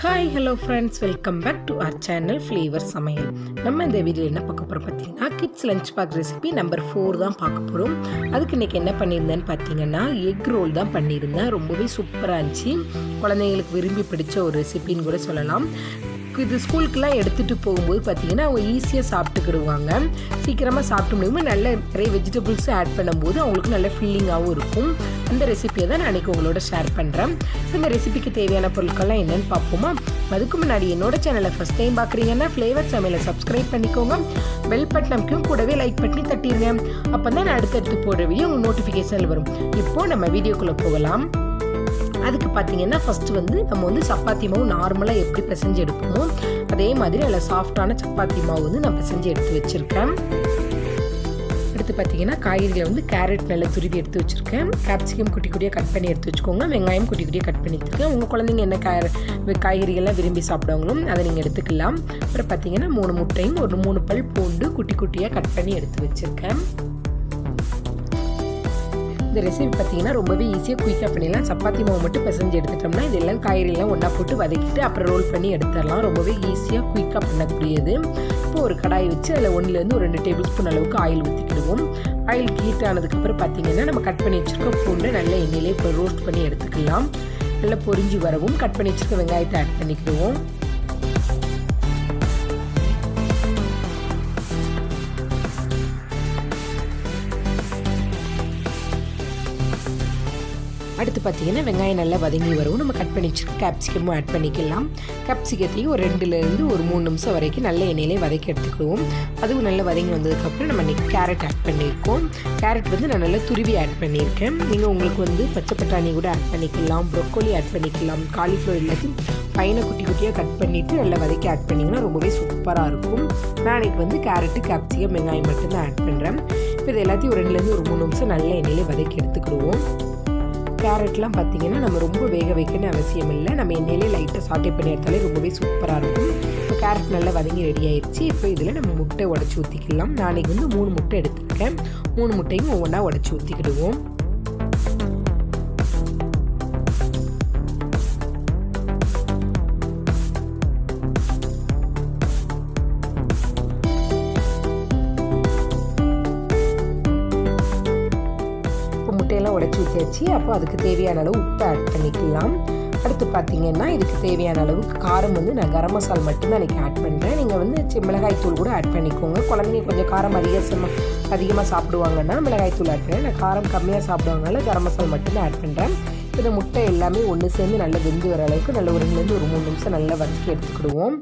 Hi hello friends, welcome back to our channel flavour சமையல். நம்ம இந்த வீடியோவில் என்ன பார்க்க போகிறோம் பார்த்தீங்கன்னா, kids lunch box recipe number 4 தான் பார்க்க போகிறோம். அதுக்கு இன்றைக்கி என்ன பண்ணியிருந்தேன்னு பார்த்தீங்கன்னா, எக் ரோல் தான் பண்ணியிருந்தேன். ரொம்பவே சூப்பராக இருந்துச்சு. குழந்தைங்களுக்கு விரும்பி பிடிச்ச ஒரு ரெசிபின்னு கூட சொல்லலாம். இது ஸ்கூலுக்கெலாம் எடுத்துகிட்டு போகும்போது பார்த்திங்கன்னா அவங்க ஈஸியாக சாப்பிட்டுக்கிடுவாங்க. சீக்கிரமாக சாப்பிட்டு முடியுமா, நிறைய வெஜிடபிள்ஸும் ஆட் பண்ணும்போது அவங்களுக்கு நல்ல ஃபில்லிங்காகவும் இருக்கும். அந்த ரெசிபியை தான் நான் அன்றைக்கி உங்களோட ஷேர் பண்ணுறேன். இந்த ரெசிபிக்கு தேவையான பொருட்கள்லாம் என்னென்னு பார்ப்போமா? அதுக்கு முன்னாடி என்னோட சேனலை ஃபஸ்ட் டைம் பார்க்குறீங்கன்னா ஃப்ளேவர் சமையலை சப்ஸ்கிரைப் பண்ணிக்கோங்க. பெல் பட்டனுக்கும் கூடவே லைக் பண்ணி தட்டிடுங்க. அப்போ தான் நான் அடுத்தடுத்து போடுற வீடியோ உங்கள் நோட்டிஃபிகேஷனில் வரும். இப்போது நம்ம வீடியோக்குள்ளே போகலாம். அதுக்கு பார்த்தீங்கன்னா ஃபஸ்ட்டு நம்ம சப்பாத்தி மாவு நார்மலாக எப்படி பிசைஞ்சு எடுப்போமோ அதே மாதிரி நல்ல சாஃப்டான சப்பாத்தி மாவு நான் பிசைஞ்சு எடுத்து வச்சுருக்கேன். அடுத்து பார்த்தீங்கன்னா காய்கறிகளை கேரட் நல்லா துருவி எடுத்து வச்சுருக்கேன். கேப்சிகம் குட்டி குட்டியாக கட் பண்ணி எடுத்து வச்சுக்கோங்க. வெங்காயம் குட்டி குட்டியாக கட் பண்ணி எடுத்துருக்கேன். உங்கள் குழந்தைங்க என்ன காய்கறிகள்லாம் விரும்பி சாப்பிடுவாங்களோ அதை நீங்கள் எடுத்துக்கலாம். அப்புறம் பார்த்தீங்கன்னா 3 முட்டையும் ஒரு 3 பல் பூண்டு குட்டி குட்டியாக கட் பண்ணி எடுத்து வச்சுருக்கேன். இந்த ரெசிபி பார்த்தீங்கன்னா ரொம்பவே ஈஸியாக குயிக்காக பண்ணிடலாம். சப்பாத்தி மாவு மட்டும் பிசைஞ்சு எடுத்துட்டோம்னா இதெல்லாம் காய்கறிலாம் ஒன்றா போட்டு வதக்கிட்டு அப்புறம் ரோல் பண்ணி எடுத்துடலாம். ரொம்பவே ஈஸியாக குயிக்காக பண்ணக்கூடியது. இப்போ ஒரு கடாய் வச்சு அதில் 1 ஒரு 2 டேபிள் ஸ்பூன் அளவுக்கு ஆயில் ஊற்றிக்கிடுவோம். ஆயில் ஹீட் ஆனதுக்கப்புறம் பார்த்தீங்கன்னா நம்ம கட் பண்ணி வச்சுருக்க பூண்டு நல்ல எண்ணெயிலே இப்போ ரோஸ்ட் பண்ணி எடுத்துக்கலாம். நல்லா பொரிஞ்சு வரவும் கட் பண்ணி வச்சுருக்க வெங்காயத்தை ஆட் பண்ணிக்கிடுவோம். அடுத்து பார்த்தீங்கன்னா வெங்காயம் நல்லா வதங்கி வரும். நம்ம கட் பண்ணி வச்சுருக்க கேப்சிகமும் ஆட் பண்ணிக்கலாம். கேப்சிகத்தையும் ஒரு 2 ஒரு 3 நிமிஷம் வரைக்கும் நல்ல எண்ணெயிலே வதக்கி எடுத்துக்கிடுவோம். அதுவும் நல்லா வதங்கி வந்ததுக்கப்புறம் நம்ம இன்றைக்கி கேரட் ஆட் பண்ணியிருக்கோம். கேரட் நான் நல்லா துருவி ஆட் பண்ணியிருக்கேன். நீங்கள் உங்களுக்கு பச்சை பட்டாணி கூட ஆட் பண்ணிக்கலாம், ப்ரொக்கோலி ஆட் பண்ணிக்கலாம், காலிஃப்ளவர் எல்லாத்தையும் பையனை குட்டி குட்டியாக கட் பண்ணிவிட்டு நல்லா வதக்கி ஆட் பண்ணிங்கன்னா ரொம்பவே சூப்பராக இருக்கும். நான் இன்றைக்கி கேரட்டு கேப்சிகம் வெங்காயம் மட்டும்தான் ஆட் பண்ணுறேன். இப்போ இது எல்லாத்தையும் ஒரு 2 ஒரு 3 நிமிஷம் நல்ல எண்ணெயிலே வதக்கி எடுத்துக்கிடுவோம். கேரட்லாம் பார்த்திங்கன்னா நம்ம ரொம்ப வேக வைக்கணும்னு அவசியம் இல்லை. நம்ம எண்ணெயிலே லைட்டாக சாட்டே பண்ணி எடுத்தாலே ரொம்பவே சூப்பராக இருக்கும். இப்போ கேரட் நல்லா வதங்கி ரெடி ஆயிடுச்சு. இப்போ இதில் நம்ம முட்டை உடச்சி ஊற்றிக்கலாம். நான் இன்றைக்கி 3 முட்டை எடுத்துருக்கேன். 3 முட்டையும் ஒவ்வொன்றா உடச்சி ஊற்றிக்கிடுவோம். முட்டையெல்லாம் உடச்சி ஊற்றியாச்சு. அப்போ அதுக்கு தேவையான அளவு உப்பு ஆட் பண்ணிக்கலாம். அடுத்து பார்த்தீங்கன்னா இதுக்கு தேவையான அளவுக்கு காரம் நான் கரம் மசாலா மட்டும்தான் இன்றைக்கி ஆட் பண்ணுறேன். நீங்கள் மிளகாய் தூள் கூட ஆட் பண்ணிக்கோங்க. குழந்தைங்க கொஞ்சம் காரம் அதிகமாக சாப்பிடுவாங்கன்னா மிளகாய் தூள் ஆட் பண்ணுறேன். நான் காரம் கம்மியாக சாப்பிடுவாங்கனால கரம் மசாலா மட்டும்தான் ஆட் பண்ணுறேன். இந்த முட்டை எல்லாமே ஒன்று சேர்ந்து நல்லா வெந்து வர அளவுக்கு நல்ல ஒரு 2 ஒரு 3 நிமிஷம் நல்லா வதக்கி எடுத்துக்கிடுவோம்.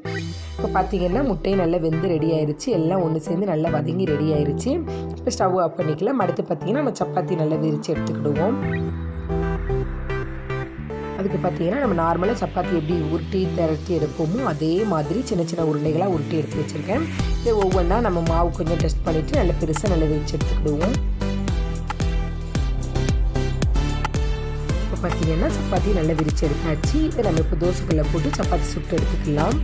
இப்போ பார்த்தீங்கன்னா முட்டையும் நல்லா வெந்து ரெடி ஆயிடுச்சு. எல்லாம் ஒன்று சேர்ந்து நல்லா வதங்கி ரெடி ஆயிடுச்சு. இப்போ ஸ்டவ் ஆஃப் பண்ணிக்கலாம். அடுத்து பார்த்தீங்கன்னா நம்ம சப்பாத்தி நல்லா விரித்து எடுத்துக்கிடுவோம். அதுக்கு பார்த்தீங்கன்னா நம்ம நார்மலாக சப்பாத்தி எப்படி உருட்டி திரட்டி எடுப்போமோ அதே மாதிரி சின்ன சின்ன உருண்டைகளாக உருட்டி எடுத்து வச்சுருக்கேன். இதை ஒவ்வொன்றா நம்ம மாவு கொஞ்சம் டெஸ்ட் பண்ணிவிட்டு நல்லா பெருசாக நல்லா விரித்து எடுத்துக்கிடுவோம். இப்போ பார்த்தீங்கன்னா சப்பாத்தி நல்லா விரித்து எடுத்தாச்சு. இதை நம்ம இப்போ தோசைக்குள்ளே போட்டு சப்பாத்தி சுட்டு எடுத்துக்கலாம்.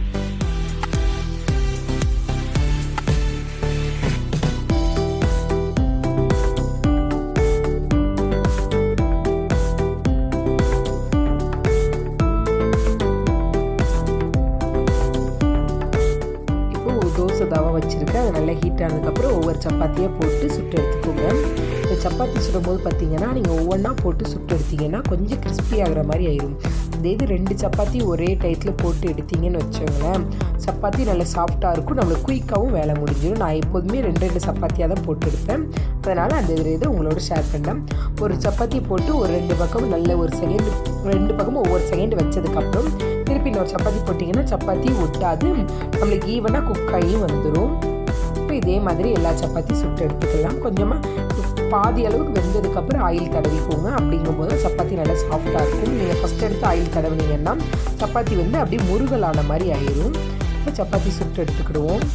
தோசை தவா வச்சுருக்கேன். அது நல்லா ஹீட் ஆனதுக்கப்புறம் ஒவ்வொரு சப்பாத்தியாக போட்டு சுட்டு எடுத்துக்கோங்க. இந்த சப்பாத்தி சுடும்போது பார்த்தீங்கன்னா நீங்கள் ஒவ்வொன்றா போட்டு சுட்டு எடுத்தீங்கன்னா கொஞ்சம் கிறிஸ்பி ஆகிற மாதிரி ஆயிடும். அதே இது 2 சப்பாத்தி ஒரே டயத்தில் போட்டு எடுத்தீங்கன்னு வச்சுக்கோங்களேன், சப்பாத்தி நல்லா சாஃப்டாக இருக்கும். நம்மளுக்கு குயிக்காகவும் வேலை முடிஞ்சிடும். நான் எப்போதுமே 2 சப்பாத்தியாக தான் போட்டு எடுப்பேன். அதனால் அந்த இதை உங்களோட ஷேர் பண்ணேன். ஒரு சப்பாத்தி போட்டு ஒரு 2 பக்கமும் நல்ல ஒரு செகண்ட் 2 பக்கமும் ஒவ்வொரு செகண்ட் வச்சதுக்கப்புறம் திருப்பி இன்னொரு சப்பாத்தி போட்டிங்கன்னா சப்பாத்தி ஒட்டாது, நம்மளுக்கு ஈவனாக குக் ஆகி வந்துடும். இப்போ இதே மாதிரி எல்லா சப்பாத்தி சுட்டு எடுத்துக்கலாம். கொஞ்சமாக பாதி அளவுக்கு வெந்ததுக்கப்புறம் ஆயில் தடவிக்கோங்க. அப்படிங்கும்போது சப்பாத்தி நல்லா சாஃப்டாக இருக்கும். நீங்கள் ஃபஸ்ட் எடுத்து ஆயில் தடவினீங்கன்னா சப்பாத்தி அப்படியே முருகலான மாதிரி ஆயிடும். இப்போ சப்பாத்தி சுட்டு எடுத்துக்கிடுவோம்.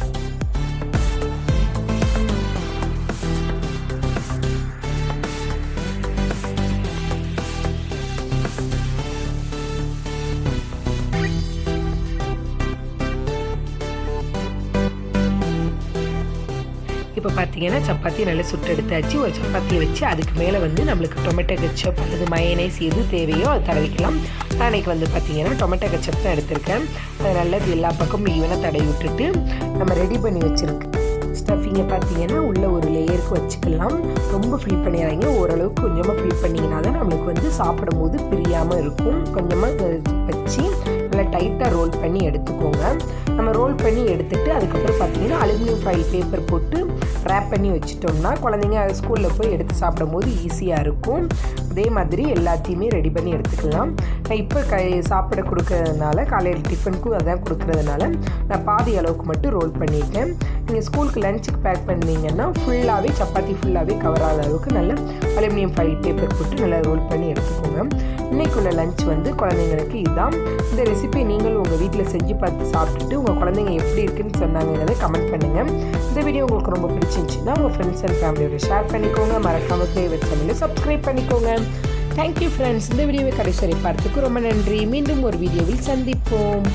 இப்போ பார்த்தீங்கன்னா சப்பாத்தி நல்லா சுட்டு எடுத்தாச்சு. ஒரு சப்பாத்தியை வச்சு அதுக்கு மேலே வந்து நம்மளுக்கு டொமேட்டோ கெச்சப் அல்லது மயோனைஸ் எது தேவையோ அது தடவிக்கலாம். நான் அன்றைக்கி வந்து பார்த்தீங்கன்னா டொமேட்டோ கெச்சப் தான் எடுத்திருக்கேன். அது நல்லா எல்லா பக்கமும் ஈவனாக தடவி விட்டுட்டு நம்ம ரெடி பண்ணி வச்சுருக்கு ஸ்டஃபிங்கை பார்த்தீங்கன்னா உள்ள ஒரு லேயருக்கு வச்சுக்கலாம். ரொம்ப ஃபில் பண்ணிடுறாங்க, ஓரளவுக்கு கொஞ்சமாக ஃபில் பண்ணிங்கன்னா தான் நம்மளுக்கு வந்து சாப்பிடும் போது பிரியாமல் இருக்கும். கொஞ்சமாக வச்சு நல்லா டைட்டாக ரோல் பண்ணி எடுத்துக்கோங்க. நம்ம ரோல் பண்ணி எடுத்துகிட்டு அதுக்கப்புறம் பார்த்தீங்கன்னா அலுமினியம் ஃபாயில் பேப்பர் போட்டு ரேப் பண்ணி வச்சுட்டோம்னா குழந்தைங்க ஸ்கூலில் போய் எடுத்து சாப்பிடும் போது ஈஸியாக இருக்கும். அதே மாதிரி எல்லாத்தையுமே ரெடி பண்ணி எடுத்துக்கலாம். நான் இப்போ சாப்பிட கொடுக்கறதுனால காலையில் டிஃபனுக்கும் அதான் கொடுக்குறதுனால நான் பாதி அளவுக்கு மட்டும் ரோல் பண்ணிட்டேன். நீங்கள் ஸ்கூலுக்கு லஞ்சுக்கு பேக் பண்ணிங்கன்னா ஃபுல்லாகவே சப்பாத்தி ஃபுல்லாகவே கவர் ஆகிற அளவுக்கு நல்ல அலுமினியம் ஃபாயில் பேப்பர் போட்டு நல்லா ரோல் பண்ணி எடுத்துக்கோங்க. இன்றைக்குள்ள லஞ்ச் வந்து குழந்தைங்களுக்கு இதுதான். இந்த ரெசிபி நீங்களும் உங்கள் வீட்டில் செஞ்சு பார்த்து சாப்பிட்டுட்டு உங்கள் குழந்தைங்க எப்படி இருக்குன்னு சொன்னாங்கிறத கமெண்ட் பண்ணுங்கள். இந்த வீடியோ உங்களுக்கு ரொம்ப பிடிச்சிருந்துச்சுன்னா உங்கள் ஃப்ரெண்ட்ஸ் அண்ட் ஃபேமிலியோட ஷேர் பண்ணிக்கோங்க. மறக்காமல் ஃபேவரட் சேனலை சப்ஸ்கிரைப் பண்ணிக்கோங்க. Thank you friends. இந்த வீடியோவை கடைசி வரை பார்த்ததுக்கு ரொம்ப நன்றி. மீண்டும் ஒரு வீடியோவில் சந்திப்போம்.